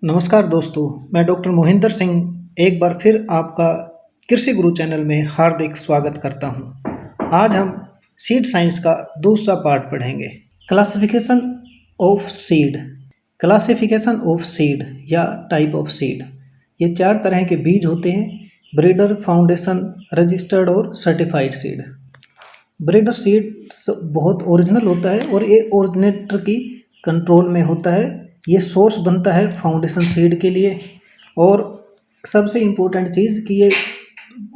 नमस्कार दोस्तों, मैं डॉक्टर मोहिंदर सिंह एक बार फिर आपका कृषि गुरु चैनल में हार्दिक स्वागत करता हूं। आज हम सीड साइंस का दूसरा पार्ट पढ़ेंगे। Classification of seed. Classification of seed या टाइप ऑफ सीड, ये 4 तरह के बीज होते हैं: ब्रीडर, फाउंडेशन, रजिस्टर्ड और सर्टिफाइड सीड। ब्रीडर सीड बहुत ओरिजिनल होता है और ये ओरिजिनेटर की कंट्रोल में होता है। ये सोर्स बनता है फाउंडेशन सीड के लिए। और सबसे इम्पोर्टेंट चीज़ कि ये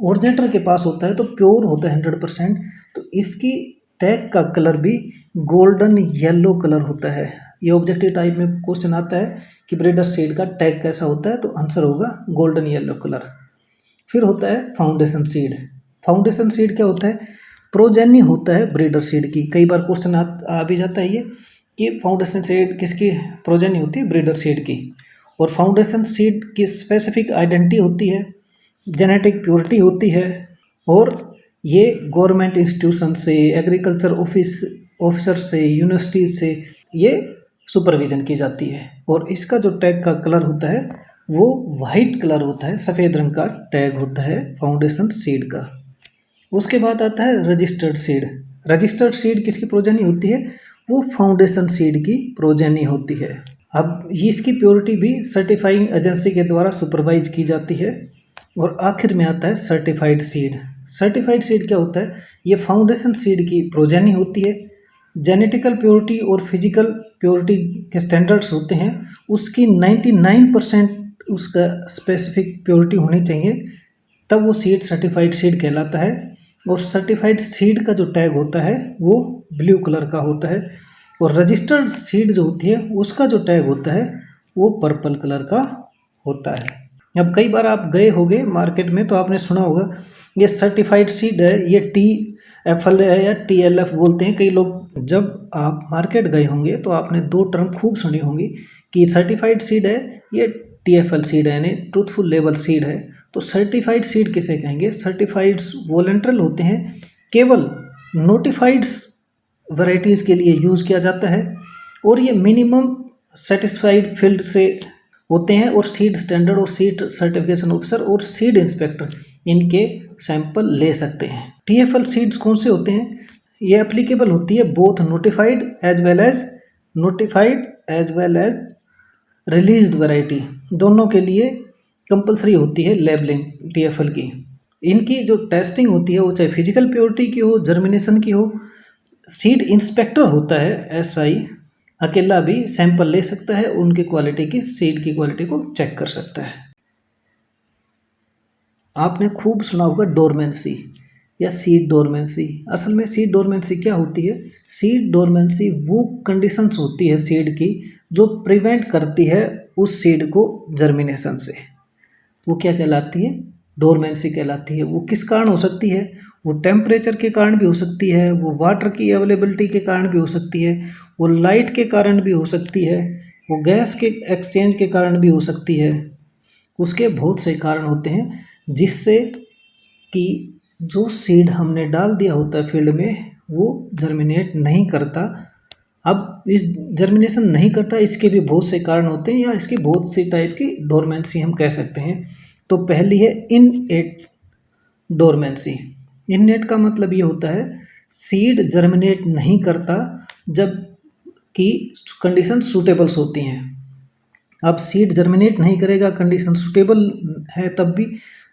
ओरिजिनेटर के पास होता है तो प्योर होता है 100%। तो इसकी टैग का कलर भी गोल्डन येलो कलर होता है। ये ऑब्जेक्टिव टाइप में क्वेश्चन आता है कि ब्रीडर सीड का टैग कैसा होता है, तो आंसर होगा गोल्डन येलो कलर। फिर होता है फाउंडेशन सीड। फाउंडेशन सीड क्या होता है? प्रोजेनी होता है ब्रीडर सीड की। कई बार क्वेश्चन आ भी जाता है ये कि फाउंडेशन सीड किसकी प्रोजेनी होती है? ब्रीडर सीड की। और फाउंडेशन सीड की स्पेसिफिक आइडेंटिटी होती है, जेनेटिक प्योरिटी होती है, और ये गवर्नमेंट इंस्टीट्यूशन से, एग्रीकल्चर ऑफिसर से, यूनिवर्सिटी से ये सुपरविजन की जाती है। और इसका जो टैग का कलर होता है वो वाइट कलर होता है, सफ़ेद रंग का टैग होता है फाउंडेशन सीड का। उसके बाद आता है रजिस्टर्ड सीड। रजिस्टर्ड सीड किसकी प्रोजेनी होती है? वो फाउंडेशन सीड की प्रोजेनी होती है। अब ये इसकी प्योरिटी भी सर्टिफाइंग एजेंसी के द्वारा सुपरवाइज की जाती है। और आखिर में आता है सर्टिफाइड सीड। सर्टिफाइड सीड क्या होता है? ये फाउंडेशन सीड की प्रोजेनी होती है। जेनेटिकल प्योरिटी और फिजिकल प्योरिटी के स्टैंडर्ड्स होते हैं, उसकी 99% उसका स्पेसिफिक प्योरिटी होनी चाहिए, तब वो सीड सर्टिफाइड सीड कहलाता है। और सर्टिफाइड सीड का जो टैग होता है वो ब्लू कलर का होता है। और रजिस्टर्ड सीड जो होती है उसका जो टैग होता है वो पर्पल कलर का होता है। अब कई बार आप गए होंगे मार्केट में तो आपने सुना होगा ये सर्टिफाइड सीड है, ये TFL है या TLF बोलते हैं कई लोग। जब आप मार्केट गए होंगे तो आपने 2 टर्म खूब सुनी होंगी कि सर्टिफाइड सीड है, ये TFL सीड है, यानी ट्रूथफुल लेबल सीड है। तो सर्टिफाइड सीड किसे कहेंगे? सर्टिफाइड्स वॉलंटरल होते हैं, केवल नोटिफाइड्स वैरायटीज़ के लिए यूज़ किया जाता है। और ये मिनिमम सेटिस्फाइड फील्ड से होते हैं। और सीड स्टैंडर्ड और सीड सर्टिफिकेशन ऑफिसर और सीड इंस्पेक्टर इनके सैंपल ले सकते हैं। TFL सीड्स कौन से होते हैं? ये एप्लीकेबल होती है both notified as well as released variety, दोनों के लिए कंपलसरी होती है लेबलिंग TFL की। इनकी जो टेस्टिंग होती है वो चाहे फिजिकल प्योरिटी की हो, जर्मिनेशन की हो, सीड इंस्पेक्टर होता है SI, अकेला भी सैंपल ले सकता है, उनकी क्वालिटी की, सीड की क्वालिटी को चेक कर सकता है। आपने खूब सुना होगा डोरमेंसी या सीड डोरमेंसी। असल में सीड डोरमेंसी क्या होती है? सीड डोरमेंसी वो कंडीशंस होती है सीड की जो प्रिवेंट करती है उस सीड को जर्मिनेशन से। वो क्या कहलाती है? डोरमेंसी कहलाती है। वो किस कारण हो सकती है? वो टेम्परेचर के कारण भी हो सकती है, वो वाटर की अवेलेबिलिटी के कारण भी हो सकती है, वो लाइट के कारण भी हो सकती है, वो गैस के एक्सचेंज के कारण भी हो सकती है। उसके बहुत से कारण होते हैं जिससे कि जो सीड हमने डाल दिया होता है फील्ड में वो जर्मिनेट नहीं करता। अब इस जर्मिनेशन नहीं करता, इसके भी बहुत से कारण होते हैं या इसकी बहुत सी टाइप की डोरमेंसी हम कह सकते हैं। तो पहली है इनएट डोरमेंसी। इनएट का मतलब ये होता है सीड जर्मिनेट नहीं करता जब कि कंडीशन सूटेबल्स होती हैं। अब सीड जर्मिनेट नहीं करेगा, कंडीशन सूटेबल है तब भी,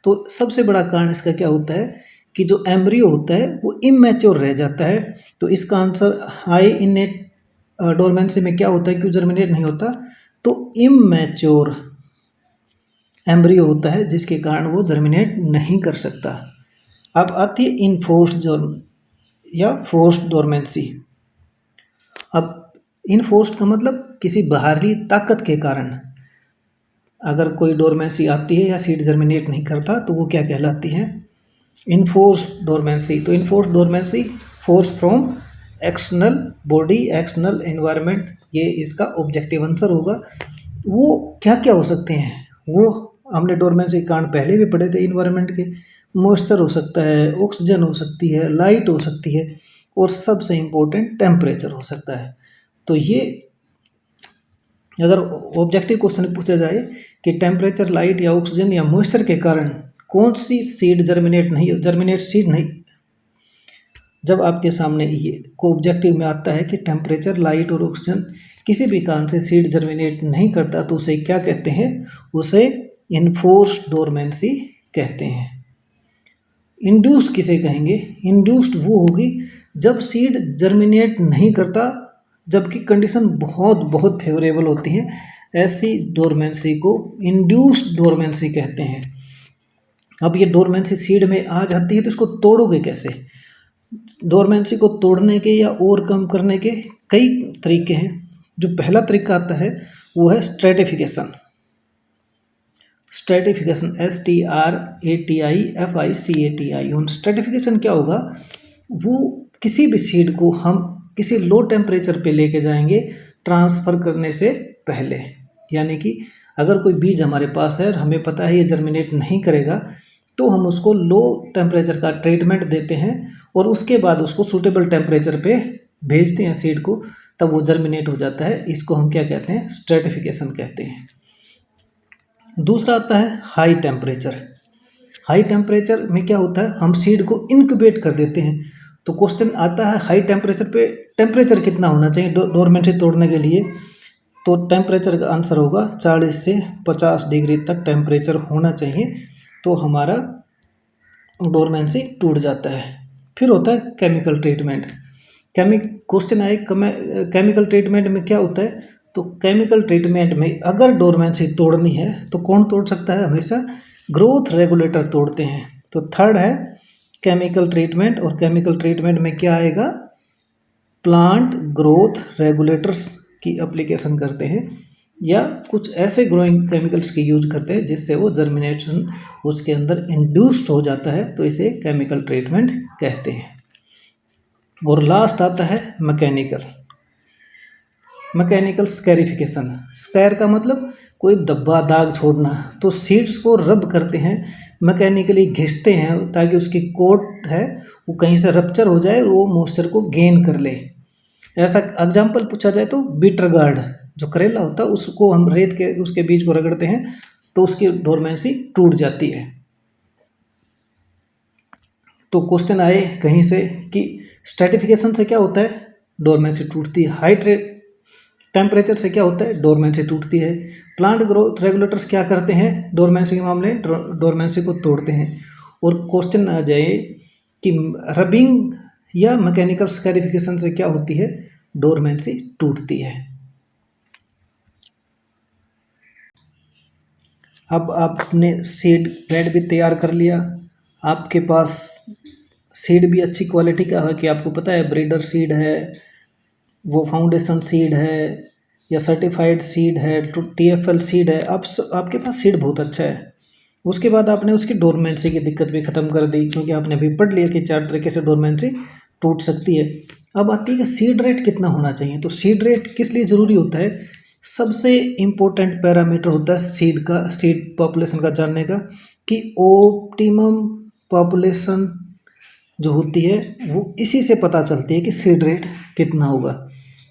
तो सबसे बड़ा कारण इसका क्या होता है कि जो एम्ब्रियो होता है वो इमैच्योर रह जाता है। तो इसका आंसर हाई इनएट डोरमेंसी में क्या होता है, क्यों जर्मिनेट नहीं होता? तो इमैच्योर एम्ब्रियो होता है जिसके कारण वो जर्मिनेट नहीं कर सकता। अब आती है इनफोर्स्ड या फोर्स्ड डोरमेंसी। अब इनफोर्स्ड का मतलब किसी बाहरी ताकत के कारण अगर कोई डोरमेंसी आती है या सीड जर्मिनेट नहीं करता तो वो क्या कहलाती है? Enforced dormancy. तो enforced dormancy, force from external body, external environment, ये इसका ऑब्जेक्टिव आंसर होगा। वो क्या क्या हो सकते हैं? वो हमने डोरमेंसी के कारण पहले भी पढ़े थे इन्वायरमेंट के। मॉइस्चर हो सकता है, ऑक्सीजन हो सकती है, लाइट हो सकती है, और सबसे इम्पोर्टेंट टेम्परेचर हो सकता है। तो ये अगर ऑब्जेक्टिव क्वेश्चन पूछा जाए कि टेम्परेचर, लाइट या ऑक्सीजन या मॉइस्चर के कारण कौन सी सीड जर्मिनेट सीड नहीं, जब आपके सामने ये को ऑब्जेक्टिव में आता है कि टेम्परेचर, लाइट और ऑक्सीजन किसी भी कारण से सीड जर्मिनेट नहीं करता, तो उसे क्या कहते हैं? उसे इन्फोर्स्ड डोरमेंसी कहते हैं। इंड्यूस्ड किसे कहेंगे? इंड्यूस्ड वो होगी जब सीड जर्मिनेट नहीं करता जबकि कंडीशन बहुत बहुत फेवरेबल होती है, ऐसी डोरमेंसी को इंड्यूस्ड डोरमेंसी कहते हैं। अब ये डोरमेंसी सीड में आ जाती है तो इसको तोड़ोगे कैसे? डोरमेंसी को तोड़ने के या ओवरकम करने के कई तरीके हैं। जो पहला तरीका आता है वो है स्ट्रेटिफिकेशन। STRATIFICATI। स्ट्रेटिफिकेशन क्या होगा? वो किसी भी सीड को हम किसी लो टेम्परेचर पे लेके जाएंगे ट्रांसफ़र करने से पहले। यानी कि अगर कोई बीज हमारे पास है और हमें पता है ये जर्मिनेट नहीं करेगा, तो हम उसको लो टेम्परेचर का ट्रीटमेंट देते हैं और उसके बाद उसको सूटेबल टेम्परेचर पे भेजते हैं सीड को, तब वो जर्मिनेट हो जाता है। इसको हम क्या कहते हैं? स्ट्रेटिफिकेशन कहते हैं। दूसरा आता है हाई टेम्परेचर। हाई टेम्परेचर में क्या होता है? हम सीड को इनक्यूबेट कर देते हैं। तो क्वेश्चन आता है हाई टेम्परेचर पे टेम्परेचर कितना होना चाहिए डोरमेंसी तोड़ने के लिए? तो टेम्परेचर का आंसर होगा 40 से 50 डिग्री तक टेम्परेचर होना चाहिए, तो हमारा डोरमेंसी टूट जाता है। फिर होता है केमिकल ट्रीटमेंट। क्वेश्चन आए केमिकल ट्रीटमेंट में क्या होता है? तो केमिकल ट्रीटमेंट में अगर डोरमेंसी तोड़नी है तो कौन तोड़ सकता है? हमेशा ग्रोथ रेगुलेटर तोड़ते हैं। तो थर्ड है केमिकल ट्रीटमेंट, और केमिकल ट्रीटमेंट में क्या आएगा? प्लांट ग्रोथ रेगुलेटर्स की एप्लीकेशन करते हैं या कुछ ऐसे ग्रोइंग केमिकल्स की यूज करते हैं जिससे वो जर्मिनेशन उसके अंदर इंड्यूस्ड हो जाता है, तो इसे केमिकल ट्रीटमेंट कहते हैं। और लास्ट आता है मैकेनिकल स्कैरिफिकेशन। स्कैर का मतलब कोई धब्बा दाग छोड़ना। तो सीड्स को रब करते हैं, मैकेनिकली घिसते हैं ताकि उसकी कोट है वो कहीं से रप्चर हो जाए, वो मॉइस्चर को गेन कर ले। ऐसा एग्जाम्पल पूछा जाए तो बीटर गार्ड, जो करेला होता है उसको हम रेत के उसके बीज को रगड़ते हैं तो उसकी डोरमेंसी टूट जाती है। तो क्वेश्चन आए कहीं से कि स्ट्रेटिफिकेशन से क्या होता है? डोरमेंसी टूटती है। हाई टेम्परेचर से क्या होता है? डोरमेंसी टूटती है। प्लांट ग्रोथ रेगुलेटर्स क्या करते हैं डोरमेंसी के मामले में? डोरमेंसी को तोड़ते हैं। और क्वेश्चन आ जाए कि रबिंग या मैकेनिकल स्कैरिफिकेशन से क्या होती है? डोरमेंसी टूटती है। अब आपने सीड बेड भी तैयार कर लिया, आपके पास सीड भी अच्छी क्वालिटी का है कि आपको पता है ब्रीडर सीड है, वो फाउंडेशन सीड है या सर्टिफाइड सीड है, TFL सीड है। आपके पास सीड बहुत अच्छा है। उसके बाद आपने उसकी डोरमेंसी की दिक्कत भी ख़त्म कर दी, क्योंकि आपने अभी पढ़ लिया कि 4 तरीके से डोरमेंसी टूट सकती है। अब आती है कि सीड रेट कितना होना चाहिए। तो सीड रेट किस लिए ज़रूरी होता है? सबसे इम्पोर्टेंट पैरामीटर होता है सीड पॉपुलेशन का जानने का, कि ऑप्टिमम पॉपुलेशन जो होती है वो इसी से पता चलती है कि सीड रेट कितना होगा।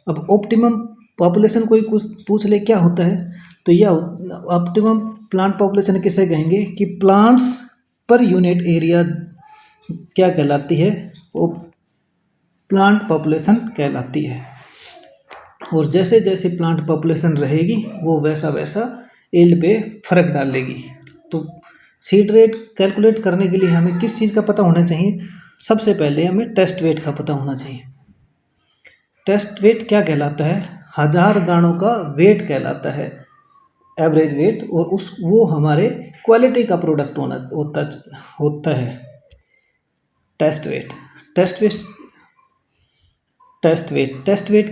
अब ऑप्टिमम पॉपुलेशन कोई कुछ पूछ ले क्या होता है, तो यह ऑप्टिमम प्लांट पॉपुलेशन किसे कहेंगे कि प्लांट्स पर यूनिट एरिया क्या कहलाती है? वो प्लांट पॉपुलेशन कहलाती है। और जैसे जैसे प्लांट पॉपुलेशन रहेगी वो वैसा वैसा यील्ड पे फर्क डालेगी। तो सीड रेट कैलकुलेट करने के लिए हमें किस चीज़ का पता होना चाहिए? सबसे पहले हमें टेस्ट वेट का पता होना चाहिए। टेस्ट वेट क्या कहलाता है? 1000 दानों का वेट कहलाता है, एवरेज वेट। और वो हमारे क्वालिटी का प्रोडक्ट होता है टेस्ट वेट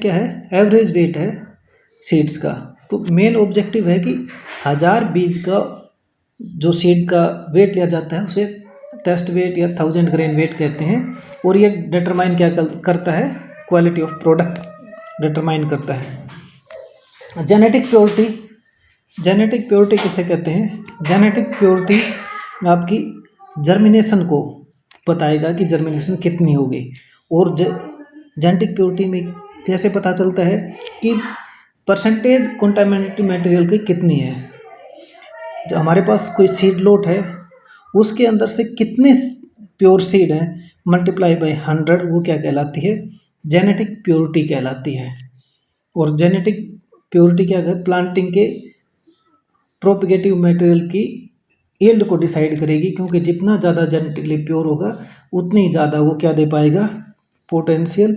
क्या है? एवरेज वेट है सीड्स का। तो मेन ऑब्जेक्टिव है कि 1000 बीज का जो सीड का वेट लिया जाता है उसे टेस्ट वेट या 1000 ग्रेन वेट कहते हैं। और ये डिटरमाइन क्या करता है? क्वालिटी ऑफ प्रोडक्ट डिटरमाइन करता है। जेनेटिक प्योरिटी किसे कहते हैं? जेनेटिक प्योरिटी आपकी जर्मिनेशन को बताएगा कि जर्मिनेशन कितनी होगी। और जेनेटिक प्योरिटी में कैसे पता चलता है कि परसेंटेज कंटामिनेटेड मटेरियल की कितनी है। जो हमारे पास कोई सीड लॉट है उसके अंदर से कितने प्योर सीड हैं मल्टीप्लाई बाय 100, वो क्या कहलाती है, जेनेटिक प्योरिटी कहलाती है। और जेनेटिक प्योरिटी क्या है, प्लांटिंग के प्रोपिगेटिव मटेरियल की यील्ड को डिसाइड करेगी, क्योंकि जितना ज़्यादा जेनेटिकली प्योर होगा उतनी ज़्यादा वो क्या दे पाएगा, पोटेंशियल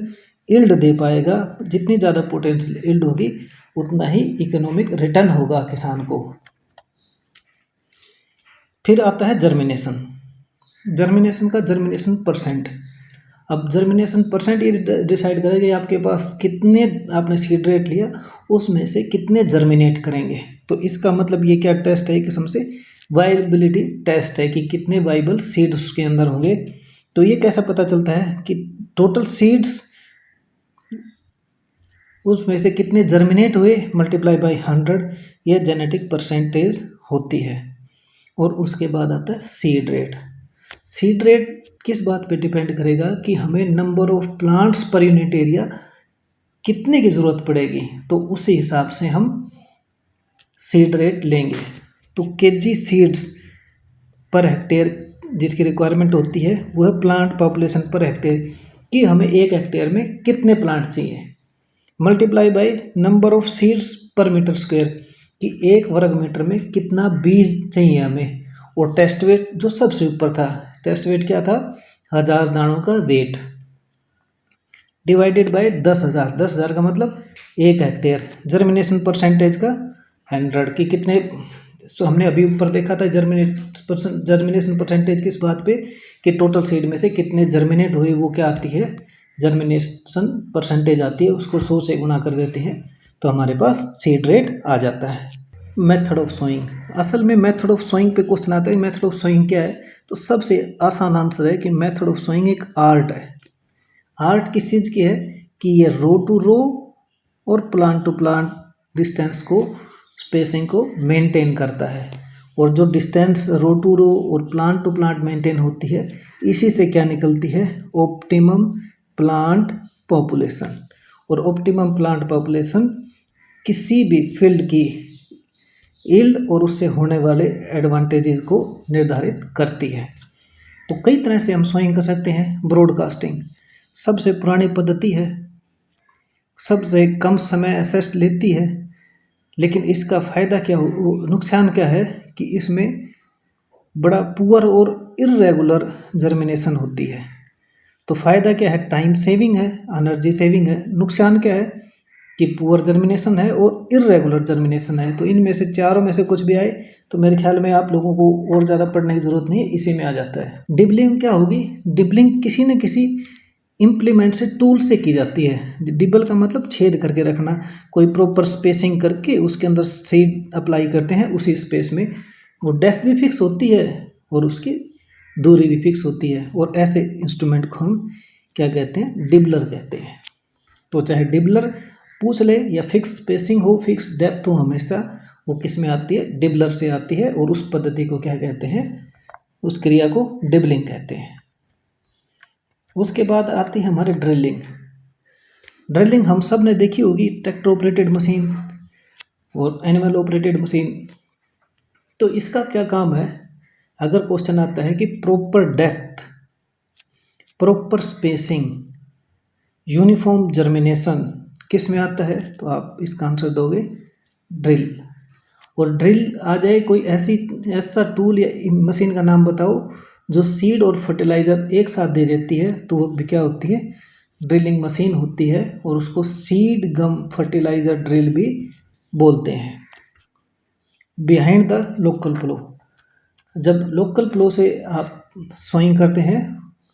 यील्ड दे पाएगा। जितनी ज़्यादा पोटेंशियल यील्ड होगी उतना ही इकोनॉमिक रिटर्न होगा किसान को। फिर आता है जर्मिनेशन। जर्मिनेशन का जर्मिनेशन परसेंट। अब जर्मिनेशन परसेंट ये डिसाइड करेगा कि आपके पास कितने आपने सीड रेट लिया उसमें से कितने जर्मिनेट करेंगे। तो इसका मतलब ये क्या टेस्ट है, एक किस्म से वाइबिलिटी टेस्ट है कि कितने वाइबल सीड्स उसके अंदर होंगे। तो ये कैसा पता चलता है कि टोटल सीड्स उसमें से कितने जर्मिनेट हुए मल्टीप्लाई बाय 100, ये जेनेटिक परसेंटेज होती है। और उसके बाद आता है सीड रेट। सीड रेट किस बात पे डिपेंड करेगा कि हमें number of plants per unit area कितने की ज़रूरत पड़ेगी, तो उसी हिसाब से हम सीड रेट लेंगे। तो केजी सीड्स पर हेक्टेयर जिसकी रिक्वायरमेंट होती है वह प्लांट पॉपुलेशन पर हेक्टेयर कि हमें एक हेक्टेयर में कितने प्लांट चाहिए, multiply by number of seeds पर मीटर स्क्वायर कि एक वर्ग मीटर में कितना बीज चाहिए हमें। और टेस्ट वेट जो सबसे ऊपर था, टेस्ट वेट क्या था, 1000 दानों का वेट डिवाइडेड बाय 10,000। 10,000 का मतलब एक हेक्टेयर। जर्मिनेशन परसेंटेज का 100 कि कितने, सो हमने अभी ऊपर देखा था जर्मिनेशन परसेंटेज किस बात पे कि टोटल सीड में से कितने जर्मिनेट हुए, वो क्या आती है, जर्मिनेशन परसेंटेज आती है। उसको 100 से गुना कर देते हैं तो हमारे पास सीड रेट आ जाता है। Method of sowing. असल में मेथड ऑफ सोइंग पे क्वेश्चन आता है। मेथड ऑफ सोइंग क्या है, तो सबसे आसान आंसर है कि मेथड ऑफ सोइंग एक आर्ट है। आर्ट किस चीज़ की है कि ये रो टू रो और प्लांट टू प्लांट डिस्टेंस को, स्पेसिंग को मेंटेन करता है। और जो डिस्टेंस रो टू रो और प्लांट टू प्लांट मेंटेन होती है, इसी से क्या निकलती है, ऑप्टिमम प्लांट पॉपुलेशन। और ऑप्टिमम प्लांट पॉपुलेशन किसी भी फील्ड की यील्ड और उससे होने वाले एडवांटेजेस को निर्धारित करती है। तो कई तरह से हम सोइंग कर सकते हैं। ब्रॉडकास्टिंग सबसे पुरानी पद्धति है, सबसे कम समय एसेस्ट लेती है, लेकिन इसका फ़ायदा क्या हो, नुकसान क्या है कि इसमें बड़ा पुअर और इर्रेगुलर जर्मिनेशन होती है। तो फ़ायदा क्या है, टाइम सेविंग है, एनर्जी सेविंग है। नुकसान क्या है कि पुअर जर्मिनेशन है और इर्रेगुलर जर्मिनेशन है। तो इनमें से चारों में से कुछ भी आए तो मेरे ख्याल में आप लोगों को और ज़्यादा पढ़ने की ज़रूरत नहीं है, इसी में आ जाता है। डिबलिंग क्या होगी, डिबलिंग किसी न किसी इम्प्लीमेंट से, टूल से की जाती है। डिबल का मतलब छेद करके रखना, कोई प्रॉपर स्पेसिंग करके उसके अंदर सीड अप्लाई करते हैं उसी स्पेस में। वो डेप्थ भी फिक्स होती है और उसकी दूरी भी फिक्स होती है। और ऐसे इंस्ट्रूमेंट को हम क्या कहते हैं, डिबलर कहते हैं। तो चाहे डिबलर पूछ ले या फिक्स स्पेसिंग हो, फिक्स डेप्थ हो, हमेशा वो किस में आती है, डिबलर से आती है। और उस पद्धति को क्या कहते हैं, उस क्रिया को डिबलिंग कहते हैं। उसके बाद आती है हमारे ड्रिलिंग। ड्रिलिंग हम सब ने देखी होगी, ट्रैक्टर ऑपरेटेड मशीन और एनिमल ऑपरेटेड मशीन। तो इसका क्या काम है, अगर क्वेश्चन आता है कि proper depth, proper spacing, uniform germination किस में आता है, तो आप इसका आंसर दोगे ड्रिल। और ड्रिल आ जाए कोई ऐसा टूल या मशीन का नाम बताओ जो सीड और फर्टिलाइज़र एक साथ दे देती है, तो वो भी क्या होती है, ड्रिलिंग मशीन होती है। और उसको सीड गम फर्टिलाइज़र ड्रिल भी बोलते हैं। Behind the local flow. जब लोकल फ्लो से आप सोइंग करते हैं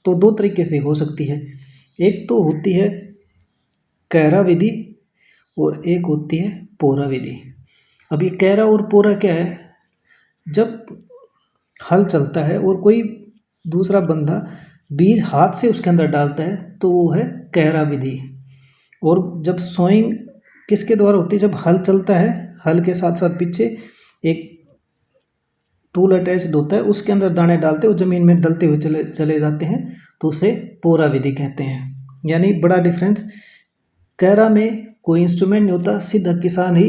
तो दो तरीके से हो सकती है। एक तो होती है कैरा विधि और एक होती है पोरा विधि। अब ये कैरा और पोरा क्या है, जब हल चलता है और कोई दूसरा बंदा बीज हाथ से उसके अंदर डालता है तो वो है कैरा विधि। और जब सोइंग किसके द्वारा होती है, जब हल चलता है, हल के साथ साथ पीछे एक टूल अटैच्ड होता है, उसके अंदर दाने डालते हैं, वो ज़मीन में डलते हुए चले जाते हैं, तो उसे पोरा विधि कहते हैं। यानी बड़ा डिफरेंस, कैरा में कोई इंस्ट्रूमेंट नहीं होता, सीधा किसान ही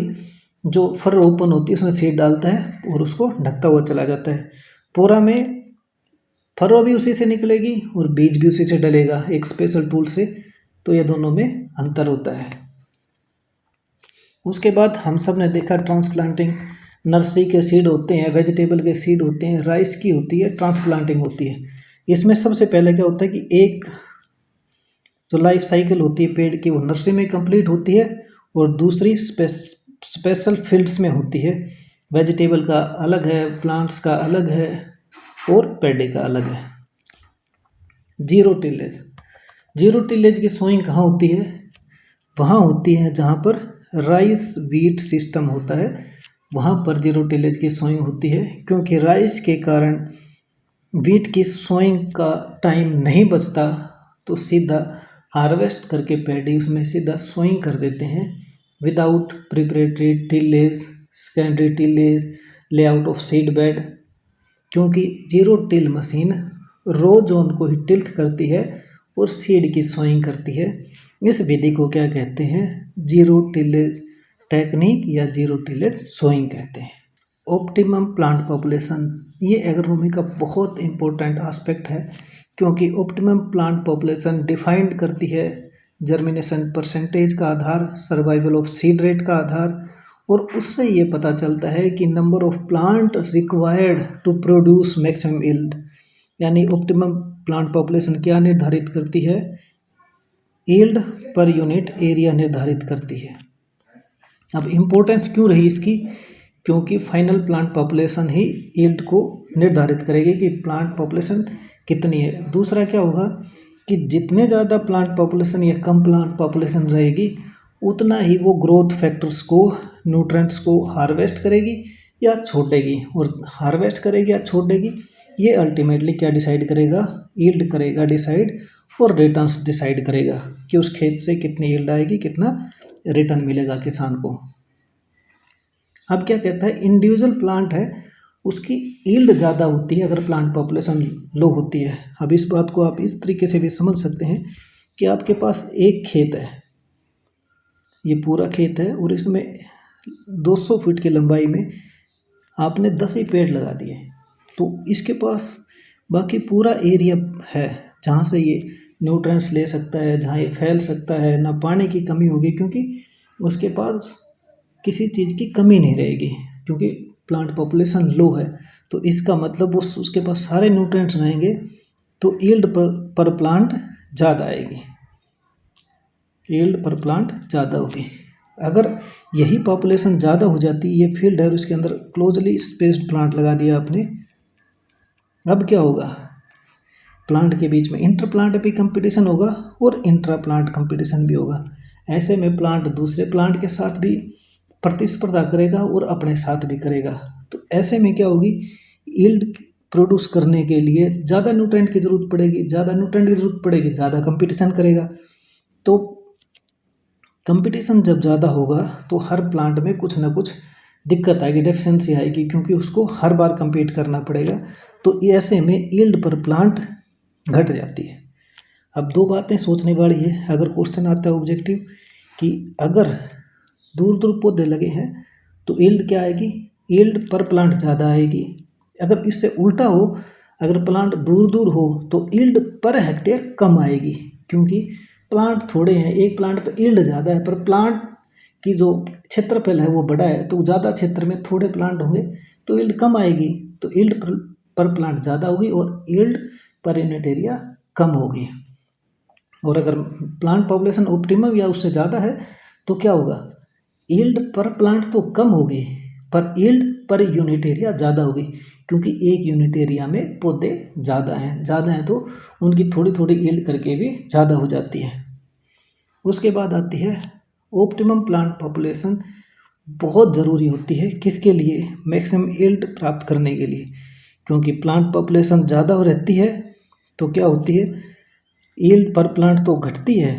जो फर ओपन होती है उसमें सीड डालता है और उसको ढकता हुआ चला जाता है। पोरा में फरो भी उसी से निकलेगी और बीज भी उसी से डलेगा एक स्पेशल टूल से। तो ये दोनों में अंतर होता है। उसके बाद हम सब ने देखा ट्रांसप्लांटिंग, नर्सरी के सीड होते हैं, वेजिटेबल के सीड होते हैं, राइस की होती है, ट्रांसप्लांटिंग होती है। इसमें सबसे पहले क्या होता है कि एक जो लाइफ साइकिल होती है पेड़ की वो नर्सरी में कंप्लीट होती है और दूसरी स्पेशल फील्ड्स में होती है। वेजिटेबल का अलग है, प्लांट्स का अलग है और पेड़ का अलग है। जीरो टिलेज, जीरो टिलेज की सोइंग कहाँ होती है? वहाँ होती है जहाँ पर राइस वीट सिस्टम होता है, वहाँ पर जीरो टिलेज की सोइंग होती है। क्योंकि राइस के कारण वीट की सोइंग का टाइम नहीं बचता, तो सीधा हार्वेस्ट करके पैडी उसमें सीधा सोइंग कर देते हैं without preparatory tillage, secondary tillage, layout of seed bed. क्योंकि जीरो टिल मशीन रो जोन को ही टिल्थ करती है और सीड की सोइंग करती है। इस विधि को क्या कहते हैं? जीरो टिलेज टेक्निक या जीरो टिलेज सोइंग कहते हैं। ऑप्टिमम प्लांट पॉपुलेशन, ये एग्रोनॉमी का बहुत इंपॉर्टेंट एस्पेक्ट है, क्योंकि ऑप्टिमम प्लांट पॉपुलेशन डिफाइंड करती है जर्मिनेशन परसेंटेज का आधार, सर्वाइवल ऑफ सीड रेट का आधार, और उससे ये पता चलता है कि number of plant required to produce maximum yield. यानी ऑप्टिमम प्लांट पॉपुलेशन क्या निर्धारित करती है? यील्ड पर यूनिट एरिया निर्धारित करती है। अब इम्पोर्टेंस क्यों रही इसकी? क्योंकि फाइनल प्लांट पॉपुलेशन ही यील्ड को निर्धारित करेगी कि प्लांट पॉपुलेशन कितनी है। दूसरा क्या होगा कि जितने ज़्यादा प्लांट पॉपुलेशन या कम प्लांट पॉपुलेशन रहेगी, उतना ही वो ग्रोथ फैक्टर्स को, न्यूट्रेंट्स को हार्वेस्ट करेगी या छोड़ेगी। और हार्वेस्ट करेगी या छोड़ेगी, ये अल्टीमेटली क्या डिसाइड करेगा? यील्ड करेगा डिसाइड, और रिटर्न्स डिसाइड करेगा कि उस खेत से कितनी यील्ड आएगी, कितना रिटर्न मिलेगा किसान को। अब क्या कहता है? इंडिविजुअल प्लांट है उसकी यील्ड ज़्यादा होती है अगर प्लांट पॉपुलेशन लो होती है। अब इस बात को आप इस तरीके से भी समझ सकते हैं कि आपके पास एक खेत है, ये पूरा खेत है, और इसमें 200 फीट की लंबाई में आपने 10 ही पेड़ लगा दिए, तो इसके पास बाकी पूरा एरिया है जहाँ से ये न्यूट्रिएंट्स ले सकता है, जहाँ ये फैल सकता है, ना पानी की कमी होगी, क्योंकि उसके पास किसी चीज़ की कमी नहीं रहेगी। क्योंकि प्लांट पॉपुलेशन लो है, तो इसका मतलब उसके पास सारे न्यूट्रिएंट्स रहेंगे, तो यील्ड पर प्लांट ज़्यादा आएगी, यील्ड पर प्लांट ज़्यादा होगी। अगर यही पॉपुलेशन ज़्यादा हो जाती, ये फील्ड है और उसके अंदर क्लोजली स्पेस्ड प्लांट लगा दिया आपने, अब क्या होगा? प्लांट के बीच में इंटर प्लांट भी कंपटीशन होगा और इंट्रा प्लांट कंपटीशन भी होगा। ऐसे में प्लांट दूसरे प्लांट के साथ भी प्रतिस्पर्धा करेगा और अपने साथ भी करेगा। तो ऐसे में क्या होगी? यील्ड प्रोड्यूस करने के लिए ज़्यादा न्यूट्रिएंट की ज़रूरत पड़ेगी, ज़्यादा न्यूट्रिएंट की ज़रूरत पड़ेगी, ज़्यादा कंपटीशन करेगा। तो कंपटीशन जब ज़्यादा होगा तो हर प्लांट में कुछ ना कुछ दिक्कत आएगी, डेफिशिएंसी आएगी, क्योंकि उसको हर बार compete करना पड़ेगा। तो ऐसे में यील्ड पर प्लांट घट जाती है। अब दो बातें सोचने वाली है, अगर क्वेश्चन आता है ऑब्जेक्टिव कि अगर दूर दूर पौधे लगे हैं तो यील्ड क्या आएगी? यील्ड पर प्लांट ज़्यादा आएगी। अगर इससे उल्टा हो, अगर प्लांट दूर दूर हो तो यील्ड पर हेक्टेयर कम आएगी, क्योंकि प्लांट थोड़े हैं, एक प्लांट पर यील्ड ज़्यादा है, पर प्लांट की जो क्षेत्रफल है वो बड़ा है, तो ज़्यादा क्षेत्र में थोड़े प्लांट होंगे तो यील्ड कम आएगी। तो यील्ड पर प्लांट ज़्यादा होगी और यील्ड पर यूनिट एरिया कम होगी। और अगर प्लांट पॉपुलेशन ऑप्टिमम या उससे ज़्यादा है तो क्या होगा? यील्ड पर प्लांट तो कम होगी, पर यील्ड पर यूनिट एरिया ज़्यादा होगी, क्योंकि एक यूनिट एरिया में पौधे ज़्यादा हैं तो उनकी थोड़ी थोड़ी यील्ड करके भी ज़्यादा हो जाती है। उसके बाद आती है ऑप्टिमम प्लांट पॉपुलेशन। बहुत ज़रूरी होती है किसके लिए? मैक्सिमम यील्ड प्राप्त करने के लिए। क्योंकि प्लांट पॉपुलेशन ज़्यादा रहती है तो क्या होती है? यील्ड पर प्लांट तो घटती है,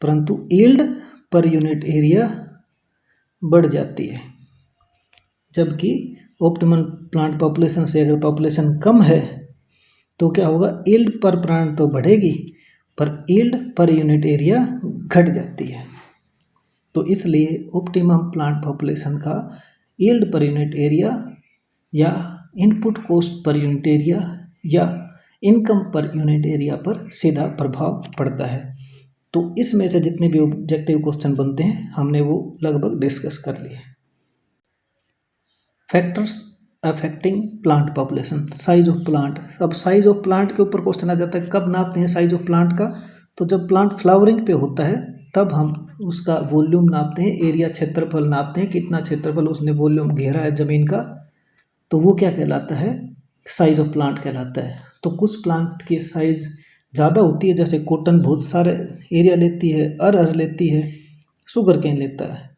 परंतु यील्ड पर यूनिट एरिया बढ़ जाती है। जबकि ऑप्टिमल प्लांट पॉपुलेशन से अगर पॉपुलेशन कम है तो क्या होगा? यील्ड पर प्लांट तो बढ़ेगी, पर यील्ड पर यूनिट एरिया घट जाती है। तो इसलिए ऑप्टिमम प्लांट पॉपुलेशन का यील्ड पर यूनिट एरिया या input cost per unit area या इनकम पर यूनिट एरिया पर सीधा प्रभाव पड़ता है। तो इसमें से जितने भी ऑब्जेक्टिव क्वेश्चन बनते हैं हमने वो लगभग डिस्कस कर लिए। Factors affecting plant population, size of plant. अब साइज ऑफ प्लांट के ऊपर क्वेश्चन आ जाता है, कब नापते हैं साइज ऑफ प्लांट का? तो जब प्लांट फ्लावरिंग पे होता है तब हम उसका वॉल्यूम नापते हैं, एरिया क्षेत्रफल नापते हैं, कितना क्षेत्रफल उसने वॉल्यूम घेरा है ज़मीन का, तो वो क्या कहलाता है? साइज ऑफ प्लांट कहलाता है। तो कुछ प्लांट की साइज ज़्यादा होती है, जैसे कॉटन बहुत सारे एरिया लेती है, अरहर लेती है, शुगर केन लेता है।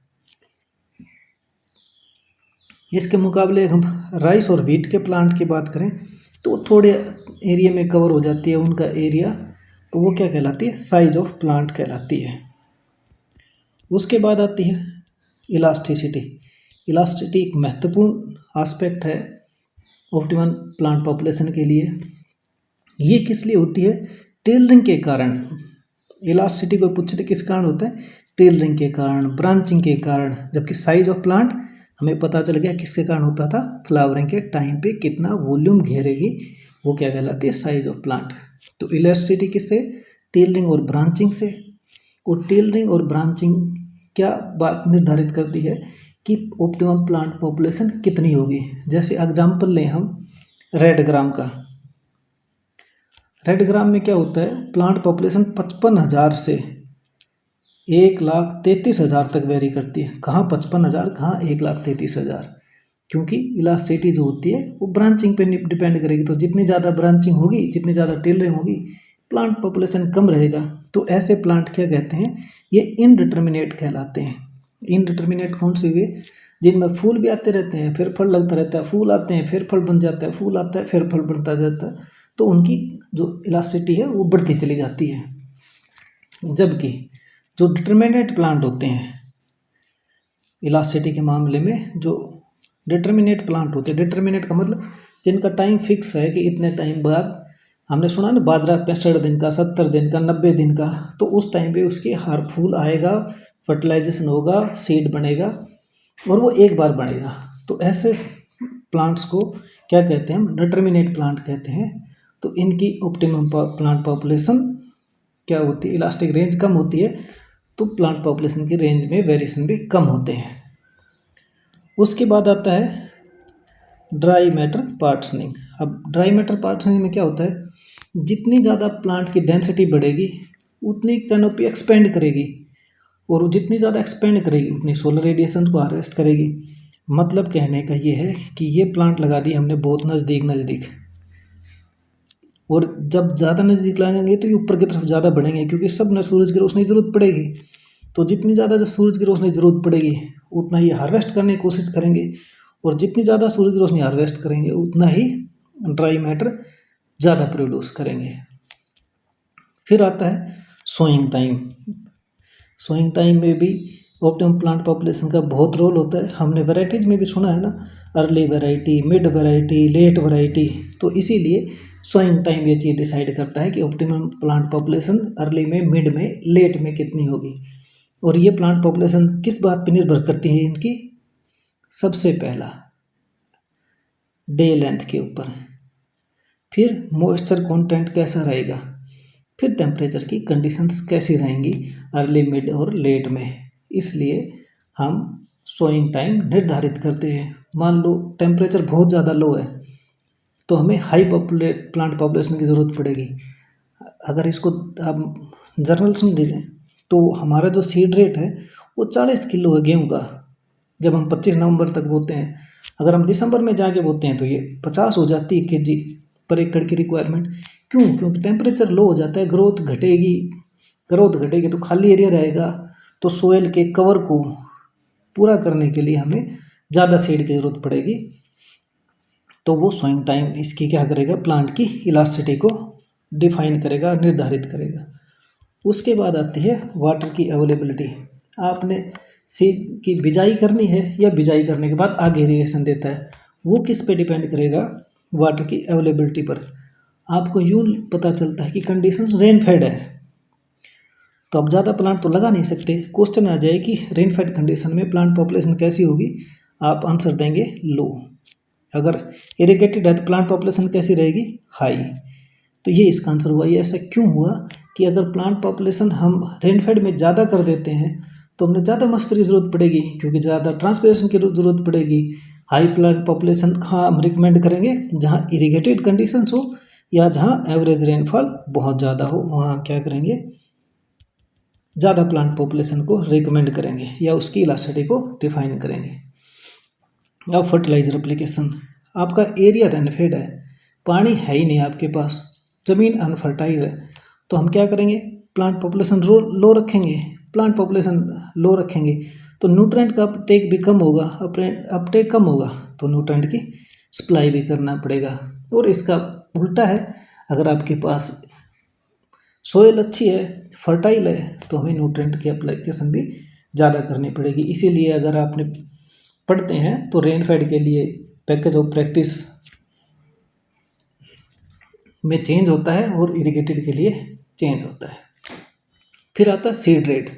इसके मुकाबले हम राइस और व्हीट के प्लांट की बात करें तो थोड़े एरिया में कवर हो जाती है उनका एरिया, तो वो क्या कहलाती है? साइज ऑफ प्लांट कहलाती है। उसके बाद आती है इलास्टिसिटी। इलास्टिसिटी एक महत्वपूर्ण एस्पेक्ट है ऑप्टिमम प्लांट पॉपुलेशन के लिए। ये किस लिए होती है? टेलरिंग के कारण। इलास्टिसिटी को पूछते किस कारण होता है? टेलरिंग के कारण, ब्रांचिंग के कारण। जबकि साइज ऑफ प्लांट हमें पता चल गया किसके कारण होता था? फ्लावरिंग के टाइम पे कितना वॉल्यूम घेरेगी, वो क्या कहलाती है? Size of plant. तो इलास्टिसिटी किससे? टेलरिंग और ब्रांचिंग से। और टेलरिंग और ब्रांचिंग क्या बात निर्धारित करती है कि ऑप्टिमम प्लांट पॉपुलेशन कितनी होगी। जैसे एग्जांपल लें हम रेड ग्राम का। रेड ग्राम में क्या होता है? प्लांट पॉपुलेशन 55,000 से 1,33,000 तक वेरी करती है। कहाँ 55,000, कहाँ 1,33,000? क्योंकि इलास्टिसिटी जो होती है वो ब्रांचिंग पे डिपेंड करेगी। तो जितनी ज़्यादा ब्रांचिंग होगी, जितनी ज़्यादा टेलरिंग होगी, प्लांट पॉपुलेशन कम रहेगा। तो ऐसे प्लांट क्या कहते हैं? ये इनडिटर्मिनेट कहलाते हैं। इनडिटर्मिनेट कौन से हुए? जिनमें फूल भी आते रहते हैं, फिर फल लगता रहता है, फूल आते हैं, फिर फल बन जाता है, फूल आता है, फिर फल बनता जाता है। तो उनकी जो इलास्टिसिटी है वो बढ़ती चली जाती है। जबकि जो डिटर्मिनेट प्लांट होते हैं, इलास्टिसिटी के मामले में जो डिटर्मिनेट प्लांट होते हैं, डिटर्मिनेट का मतलब जिनका टाइम फिक्स है कि इतने टाइम बाद, हमने सुना ना बाजरा 65 दिन का, 70 दिन का, 90 दिन का, तो उस टाइम पे उसके हर फूल आएगा, फर्टिलाइजेशन होगा, सीड बनेगा और वो एक बार बढ़ेगा। तो ऐसे प्लांट्स को क्या कहते हैं? हम डिटर्मिनेट प्लांट कहते हैं। तो इनकी ऑप्टिमम प्लांट पॉपुलेशन क्या होती है? इलास्टिक रेंज कम होती है, तो प्लांट पॉपुलेशन की रेंज में वेरिएशन भी कम होते हैं। उसके बाद आता है ड्राई मैटर पार्टिशनिंग। अब ड्राई मैटर पार्टिशनिंग में क्या होता है? जितनी ज़्यादा प्लांट की डेंसिटी बढ़ेगी उतनी कैनोपी एक्सपेंड करेगी, और जितनी ज़्यादा एक्सपेंड करेगी उतनी सोलर रेडिएशन को हार्वेस्ट करेगी। मतलब कहने का ये है कि ये प्लांट लगा दी हमने बहुत नज़दीक, और जब ज़्यादा नज़दीक लगाएंगे तो ये ऊपर की तरफ ज़्यादा बढ़ेंगे, क्योंकि सब में सूरज की रोशनी की ज़रूरत पड़ेगी। तो जितनी ज़्यादा सूरज की रोशनी की ज़रूरत पड़ेगी उतना ही हार्वेस्ट करने की कोशिश करेंगे, और जितनी ज़्यादा सूरज की रोशनी हार्वेस्ट करेंगे उतना ही ड्राई मैटर ज़्यादा प्रोड्यूस करेंगे। फिर आता है सोइंग टाइम। सोइंग टाइम में भी ऑप्टिमम प्लांट पॉपुलेशन का बहुत रोल होता है। हमने वैराइटीज़ में भी सुना है ना, early variety, mid variety, late variety. तो इसीलिए सोइंग टाइम ये चीज़ डिसाइड करता है कि ऑप्टिमम प्लांट पॉपुलेशन अर्ली में, मिड में, लेट में कितनी होगी। और ये प्लांट पॉपुलेशन किस बात पर निर्भर करती है इनकी? सबसे पहला डे लेंथ के ऊपर, फिर मॉइस्चर कंटेंट कैसा रहेगा, फिर टेम्परेचर की कंडीशंस कैसी रहेंगी अर्ली, मिड और लेट में। इसलिए हम सोइंग टाइम निर्धारित करते हैं। मान लो टेम्परेचर बहुत ज़्यादा लो है तो हमें हाई प्लांट पॉपुलेशन की ज़रूरत पड़ेगी। अगर इसको आप जनरल समझें तो हमारा जो सीड रेट है वो 40 किलो है गेहूँ का, जब हम 25 नवंबर तक बोते हैं। अगर हम दिसंबर में जाके बोते हैं तो ये 50 हो जाती है kg पर एकड़ की रिक्वायरमेंट। क्यों? क्योंकि टेम्परेचर लो हो जाता है, ग्रोथ घटेगी तो खाली एरिया रहेगा, तो सोयल के कवर को पूरा करने के लिए हमें ज़्यादा सीड की ज़रूरत पड़ेगी। तो वो सोइंग टाइम इसकी क्या करेगा? प्लांट की इलास्टिसिटी को डिफाइन करेगा, निर्धारित करेगा। उसके बाद आती है वाटर की अवेलेबिलिटी। आपने सीड की बिजाई करनी है या बिजाई करने के बाद आगे इरिगेशन देता है, वो किस पे डिपेंड करेगा? वाटर की अवेलेबिलिटी पर। आपको यूँ पता चलता है कि कंडीशंस रेन फेड है, तो अब ज़्यादा प्लांट तो लगा नहीं सकते। क्वेश्चन आ जाए कि रेनफेड कंडीशन में प्लांट पॉपुलेशन कैसी होगी, आप आंसर देंगे लो। अगर इरिगेटेड है तो प्लांट पॉपुलेशन कैसी रहेगी, हाई। तो ये इसका आंसर हुआ। ये ऐसा क्यों हुआ कि अगर प्लांट पॉपुलेशन हम रेनफेड में ज़्यादा कर देते हैं तो हमें ज़्यादा मॉइस्चर की ज़रूरत पड़ेगी, क्योंकि ज़्यादा ट्रांसपिरेशन की ज़रूरत पड़ेगी। हाई प्लांट पॉपुलेशन कहाँ हम रिकमेंड करेंगे, जहाँ इरिगेटेड कंडीशंस हो या जहाँ एवरेज रेनफॉल बहुत ज़्यादा हो, वहाँ क्या करेंगे, ज़्यादा प्लांट पॉपुलेशन को रिकमेंड करेंगे या उसकी इलास्टिसिटी को डिफाइन करेंगे। अब फर्टिलाइजर एप्लीकेशन, आपका एरिया रेनफेड है, पानी है ही नहीं आपके पास, ज़मीन अनफर्टाइल है, तो हम क्या करेंगे, प्लांट पॉपुलेशन लो रखेंगे। प्लांट पॉपुलेशन लो रखेंगे तो न्यूट्रेंट का अपटेक भी कम होगा, अपटेक कम होगा तो न्यूट्रेंट की सप्लाई भी करना पड़ेगा। और इसका उल्टा है, अगर आपके पास सोयल अच्छी है, फर्टाइल है, तो हमें न्यूट्रेंट की एप्लीकेशन भी ज़्यादा करनी पड़ेगी। इसीलिए अगर आपने पढ़ते हैं तो रेनफेड के लिए पैकेज ऑफ प्रैक्टिस में चेंज होता है और इरिगेटेड के लिए चेंज होता है। फिर आता है सीड रेट।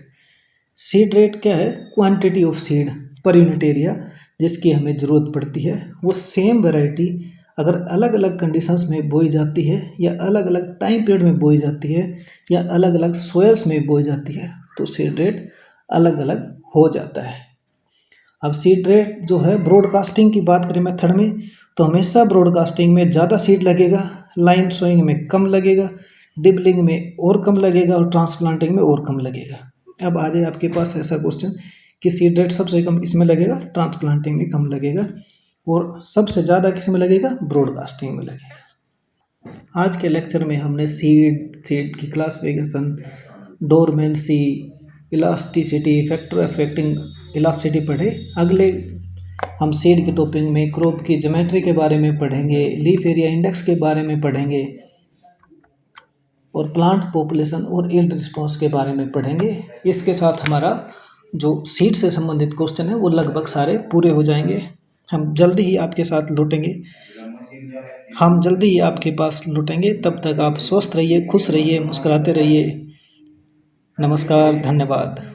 सीड रेट क्या है, quantity of seed per unit area जिसकी हमें ज़रूरत पड़ती है। वो सेम वैरायटी अगर अलग अलग कंडीशंस में बोई जाती है या अलग अलग टाइम पीरियड में बोई जाती है या अलग अलग सोयल्स में बोई जाती है तो सीड रेट अलग अलग हो जाता है। अब सीड रेट जो है, ब्रॉडकास्टिंग की बात करें मेथड में, तो हमेशा ब्रॉडकास्टिंग में ज़्यादा सीड लगेगा, लाइन सोइंग में कम लगेगा, डिबलिंग में और कम लगेगा और ट्रांसप्लांटिंग में और कम लगेगा। अब आ जाए आपके पास ऐसा क्वेश्चन कि सीड रेट सबसे कम किस में लगेगा, ट्रांसप्लांटिंग में कम लगेगा, और सबसे ज़्यादा किस में लगेगा, ब्रॉडकास्टिंग में लगेगा। आज के लेक्चर में हमने सीड की classification, dormancy, elasticity, factor affecting elasticity पढ़े। अगले हम सीड के टॉपिक में क्रॉप की ज्योमेट्री के बारे में पढ़ेंगे, लीफ एरिया इंडेक्स के बारे में पढ़ेंगे और प्लांट पॉपुलेशन और यील्ड रिस्पांस के बारे में पढ़ेंगे। इसके साथ हमारा जो सीड से संबंधित क्वेश्चन है वो लगभग सारे पूरे हो जाएंगे। हम जल्दी ही आपके साथ लौटेंगे, हम जल्दी ही आपके पास लौटेंगे। तब तक आप स्वस्थ रहिए, खुश रहिए, मुस्कुराते रहिए। नमस्कार, धन्यवाद।